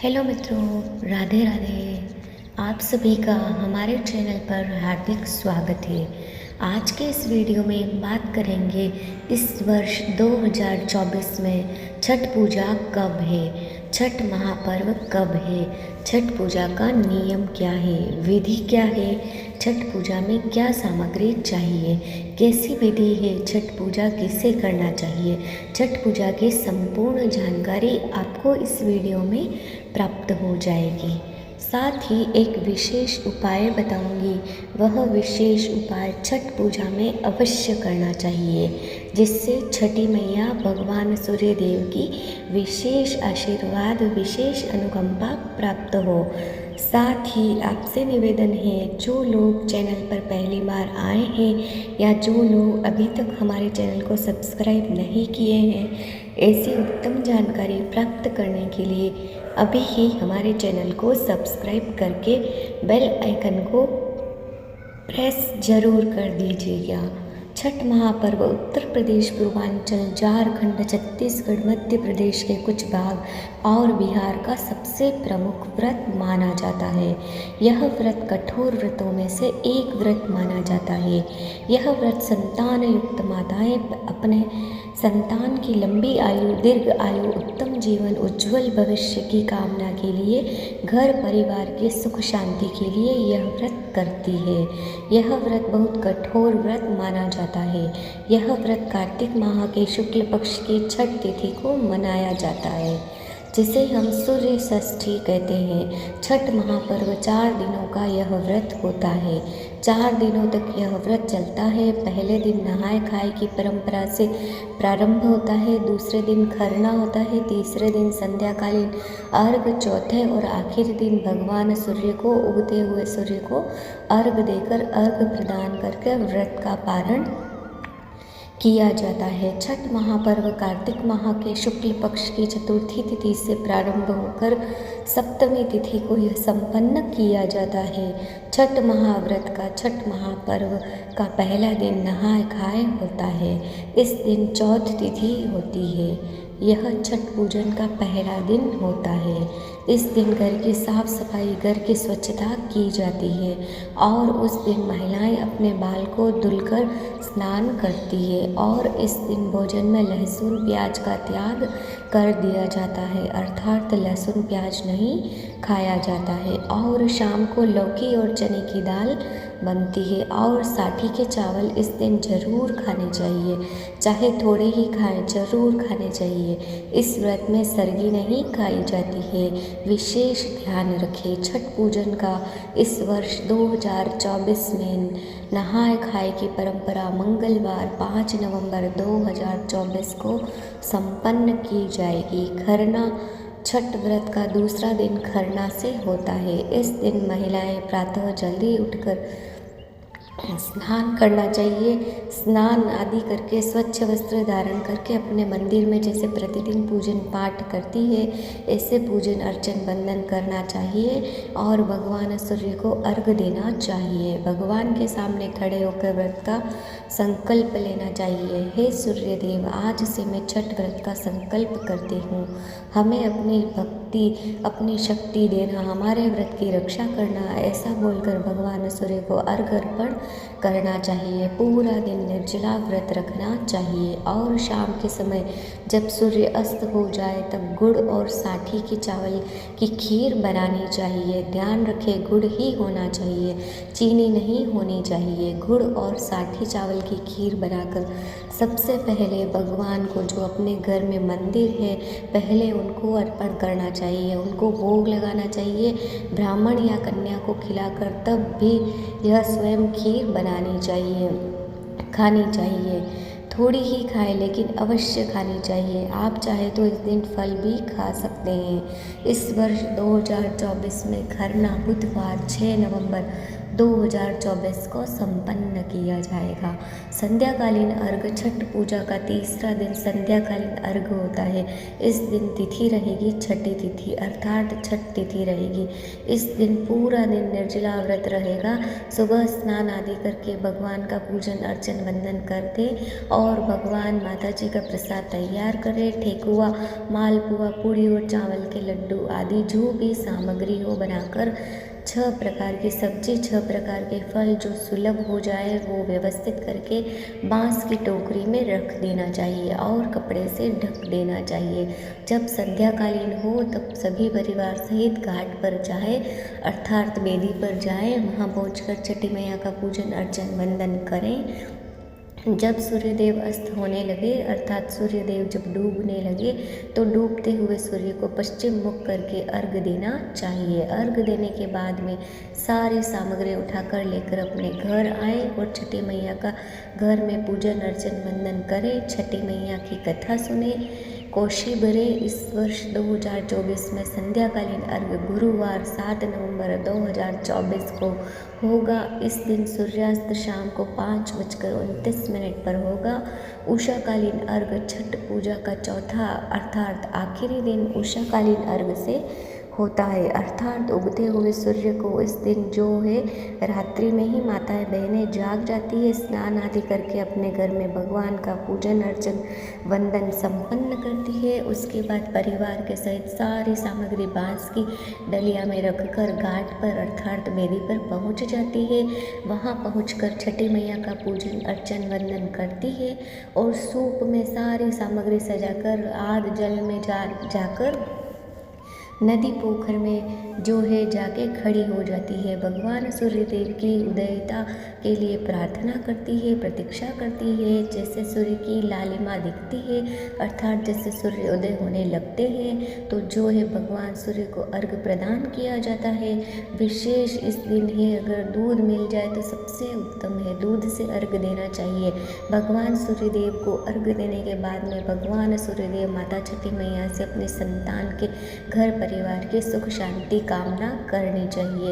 Hello मित्रों, राधे राधे। आप सभी का हमारे चैनल पर हार्दिक स्वागत है। आज के इस वीडियो में बात करेंगे इस वर्ष 2024 में छठ पूजा कब है, छठ महापर्व कब है, छठ पूजा का नियम क्या है, विधि क्या है, छठ पूजा में क्या सामग्री चाहिए, कैसी विधि है, छठ पूजा किसे करना चाहिए। छठ पूजा की संपूर्ण जानकारी आपको इस वीडियो में प्राप्त हो जाएगी। साथ ही एक विशेष उपाय बताऊंगी, वह विशेष उपाय छठ पूजा में अवश्य करना चाहिए, जिससे छठी मैया भगवान सूर्य देव की विशेष आशीर्वाद, विशेष अनुकंपा प्राप्त हो। साथ ही आपसे निवेदन है, जो लोग चैनल पर पहली बार आए हैं या जो लोग अभी तक हमारे चैनल को सब्सक्राइब नहीं किए हैं, ऐसी उत्तम जानकारी प्राप्त करने के लिए अभी ही हमारे चैनल को सब्सक्राइब करके बेल आइकन को प्रेस जरूर कर दीजिएगा। छठ महापर्व उत्तर प्रदेश, पूर्वांचल, झारखंड, छत्तीसगढ़, मध्य प्रदेश के कुछ भाग और बिहार का सबसे प्रमुख व्रत माना जाता है। यह व्रत कठोर व्रतों में से एक व्रत माना जाता है। यह व्रत संतान युक्त माताएं अपने संतान की लंबी आयु, दीर्घ आयु, उत्तम जीवन, उज्जवल भविष्य की कामना के लिए, घर परिवार के सुख शांति के लिए यह व्रत करती है। यह व्रत बहुत कठोर व्रत माना जाता है। यह व्रत कार्तिक माह के शुक्ल पक्ष की छठ तिथि को मनाया जाता है, जिसे हम सूर्य षष्ठी कहते हैं। छठ महापर्व 4 दिनों का यह व्रत होता है। 4 दिनों तक यह व्रत चलता है। पहले दिन नहाय खाए की परंपरा से प्रारंभ होता है, दूसरे दिन खरना होता है, तीसरे दिन संध्याकालीन अर्घ, चौथे और आखिरी दिन भगवान सूर्य को, उगते हुए सूर्य को अर्घ देकर, अर्घ प्रदान करके व्रत का पारण किया जाता है। छठ महापर्व कार्तिक माह के शुक्ल पक्ष की चतुर्थी तिथि से प्रारंभ होकर सप्तमी तिथि को यह संपन्न किया जाता है। छठ महाव्रत का, छठ महापर्व का पहला दिन नहाय खाए होता है। इस दिन चौथ तिथि होती है। यह छठ पूजन का पहला दिन होता है। इस दिन घर की साफ सफाई, घर की स्वच्छता की जाती है और उस दिन महिलाएं अपने बाल को धुलकर स्नान करती है और इस दिन भोजन में लहसुन प्याज का त्याग कर दिया जाता है, अर्थात लहसुन प्याज नहीं खाया जाता है। और शाम को लौकी और चने की दाल बनती है और साठी के चावल इस दिन जरूर खाने चाहिए, चाहे थोड़े ही खाएं, जरूर खाने चाहिए। इस व्रत में सरगी नहीं खाई जाती है। विशेष ध्यान रखें, छठ पूजन का इस वर्ष 2024 में नहाय खाए की परंपरा मंगलवार 5 नवंबर 2024 को संपन्न की जाएगी। खरना, छठ व्रत का दूसरा दिन खरना से होता है। इस दिन महिलाएं प्रातः जल्दी उठकर स्नान करना चाहिए। स्नान आदि करके स्वच्छ वस्त्र धारण करके अपने मंदिर में जैसे प्रतिदिन पूजन पाठ करती है, ऐसे पूजन अर्चन वंदन करना चाहिए और भगवान सूर्य को अर्घ देना चाहिए। भगवान के सामने खड़े होकर व्रत का संकल्प लेना चाहिए। हे सूर्य देव, आज से मैं छठ व्रत का संकल्प करती हूँ। हमें अपनी भक्ति, अपनी शक्ति देना, हमारे व्रत की रक्षा करना, ऐसा बोलकर भगवान सूर्य को अर्घ अर्पण करना चाहिए। पूरा दिन निर्जला व्रत रखना चाहिए और शाम के समय जब सूर्य अस्त हो जाए तब गुड़ और साठी के चावल की खीर बनानी चाहिए। ध्यान रखें, गुड़ ही होना चाहिए, चीनी नहीं होनी चाहिए। गुड़ और साठी चावल की खीर बनाकर सबसे पहले भगवान को, जो अपने घर में मंदिर है, पहले उनको अर्पण करना चाहिए, उनको भोग लगाना चाहिए। ब्राह्मण या कन्या को खिलाकर तब भी यह स्वयं खीर बनानी चाहिए, खानी चाहिए। थोड़ी ही खाएं लेकिन अवश्य खानी चाहिए। आप चाहे तो इस दिन फल भी खा सकते हैं। इस वर्ष 2024 में खरना बुधवार 6 नवंबर 2024 को संपन्न किया जाएगा। संध्याकालीन अर्घ छठ पूजा का तीसरा दिन संध्याकालीन अर्घ होता है। इस दिन तिथि रहेगी छठी तिथि अर्थात छठ तिथि रहेगी। इस दिन पूरा दिन निर्जला व्रत रहेगा। सुबह स्नान आदि करके भगवान का पूजन अर्चन वंदन कर दे और भगवान माता जी का प्रसाद तैयार करें। ठेकुआ, मालपुआ, पूड़ी और चावल के लड्डू आदि जो भी सामग्री हो बनाकर 6 प्रकार की सब्जी, 6 प्रकार के फल जो सुलभ हो जाए वो व्यवस्थित करके बांस की टोकरी में रख देना चाहिए और कपड़े से ढक देना चाहिए। जब संध्याकालीन हो तब सभी परिवार सहित घाट पर जाए अर्थात बेदी पर जाए। वहाँ पहुंचकर छठी मैया का पूजन अर्चन वंदन करें। जब सूर्यदेव अस्त होने लगे अर्थात सूर्यदेव जब डूबने लगे तो डूबते हुए सूर्य को पश्चिम मुख करके अर्घ देना चाहिए। अर्घ देने के बाद में सारी सामग्री उठाकर लेकर अपने घर आए और छठी मैया का घर में पूजन अर्चन वंदन करें। छठी मैया की कथा सुने, कोशी भरे। इस वर्ष 2024 में संध्याकालीन अर्घ गुरुवार 7 नवंबर 2024 को होगा। इस दिन सूर्यास्त शाम को 5:29 पर होगा। उषाकालीन अर्घ छठ पूजा का चौथा अर्थात आखिरी दिन उषाकालीन अर्घ से होता है अर्थात उगते हुए सूर्य को इस दिन जो है रात्रि में ही माताएं बहनें जाग जाती है, स्नान आदि करके अपने घर में भगवान का पूजन अर्चन वंदन संपन्न करती है। उसके बाद परिवार के सहित सारी सामग्री बांस की डलिया में रखकर घाट पर अर्थात बेदी पर पहुंच जाती है। वहां पहुंचकर छठी मैया का पूजन अर्चन वंदन करती है और सूप में सारी सामग्री सजाकर आध जल में जाकर नदी पोखर में जो है जाके खड़ी हो जाती है। भगवान सूर्यदेव की उदयता के लिए प्रार्थना करती है, प्रतीक्षा करती है। जैसे सूर्य की लालिमा दिखती है अर्थात जैसे सूर्य उदय होने लगते हैं तो जो है भगवान सूर्य को अर्घ प्रदान किया जाता है। विशेष इस दिन है अगर दूध मिल जाए तो सबसे उत्तम है, दूध से अर्घ देना चाहिए। भगवान सूर्यदेव को अर्घ देने के बाद में भगवान सूर्यदेव माता छठी मैया से अपने संतान के घर परिवार की सुख शांति कामना करनी चाहिए,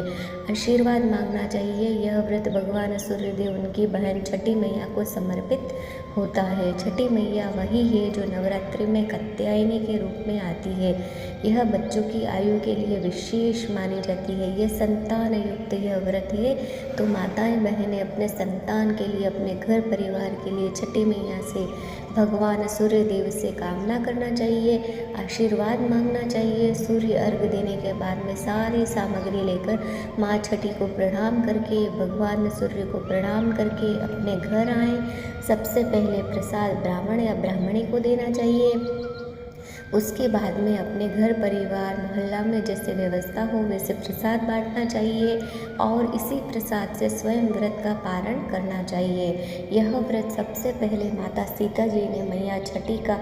आशीर्वाद मांगना चाहिए। यह व्रत भगवान सूर्यदेव उनकी बहन छठी मैया को समर्पित होता है। छठी मैया वही है जो नवरात्रि में कात्यायनी के रूप में आती है। यह बच्चों की आयु के लिए विशेष मानी जाती है। यह संतान युक्त यह व्रत है तो माताएं बहनें अपने संतान के लिए, अपने घर परिवार के लिए छठी मैया से, भगवान सूर्यदेव से कामना करना चाहिए, आशीर्वाद मांगना चाहिए। सूर्य अर्घ देने के बाद में सारी सामग्री लेकर माँ छठी को प्रणाम करके, भगवान सूर्य को प्रणाम करके अपने घर आएँ। सबसे पहले प्रसाद ब्राह्मण या ब्राह्मणी को देना चाहिए। उसके बाद में अपने घर परिवार मोहल्ला में जैसे व्यवस्था हो वैसे प्रसाद बांटना चाहिए और इसी प्रसाद से स्वयं व्रत का पारण करना चाहिए। यह व्रत सबसे पहले माता सीता जी ने मैया छठी का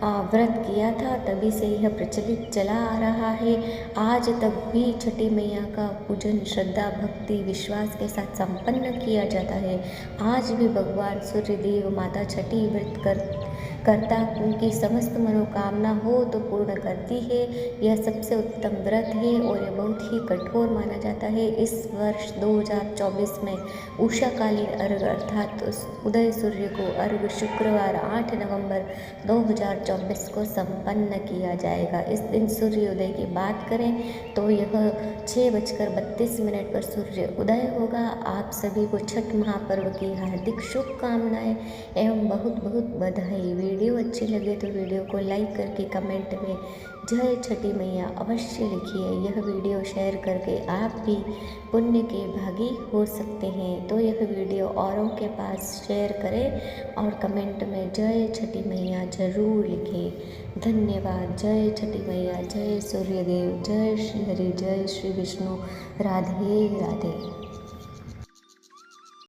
व्रत किया था, तभी से यह प्रचलित चला आ रहा है। आज तक भी छठी मैया का पूजन श्रद्धा भक्ति विश्वास के साथ संपन्न किया जाता है। आज भी भगवान सूर्यदेव माता छठी व्रत करता उनकी समस्त मनोकामना हो तो पूर्ण करती है। यह सबसे उत्तम व्रत है और यह बहुत ही कठोर माना जाता है। इस वर्ष 2024 में उषाकालीन अर्घ अर्थात उदय सूर्य को अर्घ शुक्रवार 8 नवंबर 2024 को संपन्न किया जाएगा। इस दिन सूर्योदय की बात करें तो यह 6:32 पर सूर्य उदय होगा। आप सभी को छठ महापर्व की हार्दिक शुभकामनाएं एवं बहुत बहुत बधाई। वीडियो अच्छी लगे तो वीडियो को लाइक करके कमेंट में जय छठी मैया अवश्य लिखिए। यह वीडियो शेयर करके आप भी पुण्य के भागी हो सकते हैं, तो यह वीडियो औरों के पास शेयर करें और कमेंट में जय छठी मैया जरूर लिखें। धन्यवाद। जय छठी मैया, जय सूर्यदेव, जय श्री हरि, जय श्री विष्णु। राधे राधे।